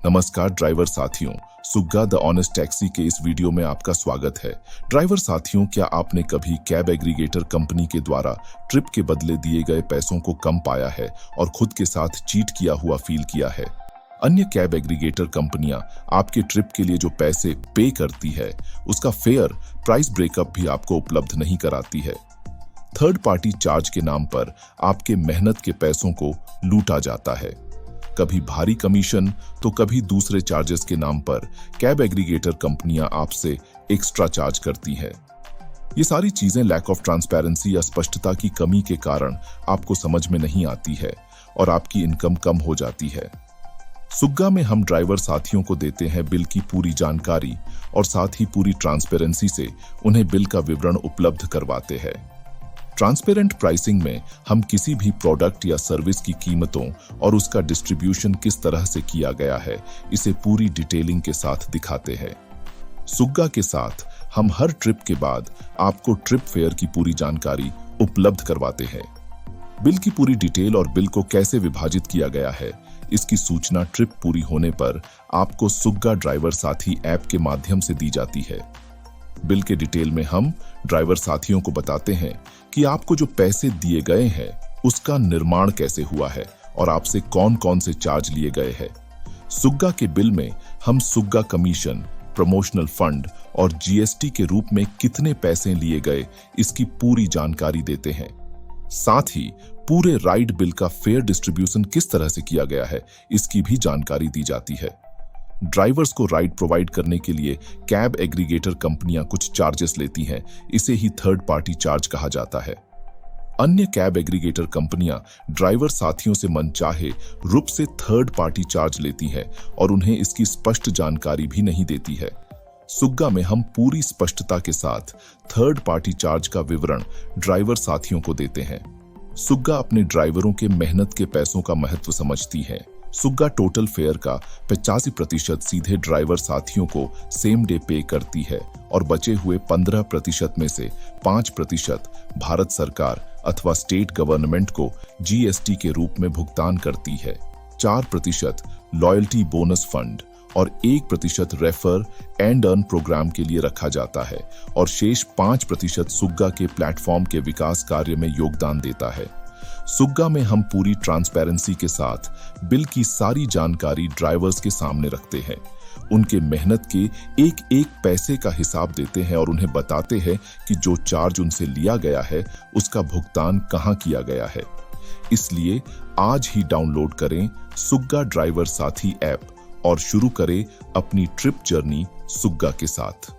नमस्कार ड्राइवर साथियों, सुग्गा द ऑनेस्ट टैक्सी के इस वीडियो में आपका स्वागत है। ड्राइवर साथियों, क्या आपने कभी कैब एग्रीगेटर कंपनी के द्वारा ट्रिप के बदले दिए गए पैसों को कम पाया है और खुद के साथ चीट किया हुआ फील किया है? अन्य कैब एग्रीगेटर कंपनियां आपके ट्रिप के लिए जो पैसे पे करती है उसका फेयर प्राइस ब्रेकअप भी आपको उपलब्ध नहीं कराती है। थर्ड पार्टी चार्ज के नाम पर आपके मेहनत के पैसों को लूटा जाता है। कभी भारी कमीशन तो कभी दूसरे चार्जेस के नाम पर कैब एग्रीगेटर कंपनियां आपसे एक्स्ट्रा चार्ज करती हैं। ये सारी चीजें लैक ऑफ ट्रांसपेरेंसी या स्पष्टता की कमी के कारण आपको समझ में नहीं आती है और आपकी इनकम कम हो जाती है। सुग्गा में हम ड्राइवर साथियों को देते हैं बिल की पूरी जानकारी और साथ ही पूरी ट्रांसपेरेंसी से उन्हें बिल का विवरण उपलब्ध करवाते हैं। ट्रांसपेरेंट प्राइसिंग में हम किसी भी प्रोडक्ट या सर्विस की कीमतों और उसका डिस्ट्रीब्यूशन किस तरह से किया गया है इसे पूरी डिटेलिंग के साथ दिखाते हैं। सुग्गा के साथ हम हर ट्रिप के बाद आपको ट्रिप फेयर की पूरी जानकारी उपलब्ध करवाते हैं। बिल की पूरी डिटेल और बिल को कैसे विभाजित किया गया है इसकी सूचना ट्रिप पूरी होने पर आपको सुग्गा ड्राइवर साथी ऐप के माध्यम से दी जाती है। बिल के डिटेल में हम ड्राइवर साथियों को बताते हैं कि आपको जो पैसे दिए गए हैं उसका निर्माण कैसे हुआ है और आपसे कौन कौन से चार्ज लिए गए हैं। सुग्गा के बिल में हम सुग्गा कमीशन, प्रमोशनल फंड और जीएसटी के रूप में कितने पैसे लिए गए इसकी पूरी जानकारी देते हैं। साथ ही पूरे राइड बिल का फेयर डिस्ट्रीब्यूशन किस तरह से किया गया है इसकी भी जानकारी दी जाती है। ड्राइवर्स को राइड प्रोवाइड करने के लिए कैब एग्रीगेटर कंपनियां कुछ चार्जेस लेती हैं, इसे ही थर्ड पार्टी चार्ज कहा जाता है। अन्य कैब एग्रीगेटर कंपनियां ड्राइवर साथियों से मनचाहे रूप से थर्ड पार्टी चार्ज लेती हैं और उन्हें इसकी स्पष्ट जानकारी भी नहीं देती है। सुग्गा में हम पूरी स्पष्टता के साथ थर्ड पार्टी चार्ज का विवरण ड्राइवर साथियों को देते हैं। सुग्गा अपने ड्राइवरों के मेहनत के पैसों का महत्व समझती है। सुग्गा टोटल फेयर का 85% सीधे ड्राइवर साथियों को सेम डे पे करती है और बचे हुए 15% में से 5% भारत सरकार अथवा स्टेट गवर्नमेंट को जीएसटी के रूप में भुगतान करती है। 4% लॉयल्टी बोनस फंड और 1% रेफर एंड अर्न प्रोग्राम के लिए रखा जाता है और शेष 5% सुग्गा के प्लेटफॉर्म के विकास कार्य में योगदान देता है। सुग्गा में हम पूरी ट्रांसपेरेंसी के साथ बिल की सारी जानकारी ड्राइवर्स के सामने रखते हैं, उनके मेहनत के एक एक पैसे का हिसाब देते हैं और उन्हें बताते हैं कि जो चार्ज उनसे लिया गया है उसका भुगतान कहां किया गया है। इसलिए आज ही डाउनलोड करें सुग्गा ड्राइवर साथी ऐप और शुरू करें अपनी ट्रिप जर्नी सुग्गा के साथ।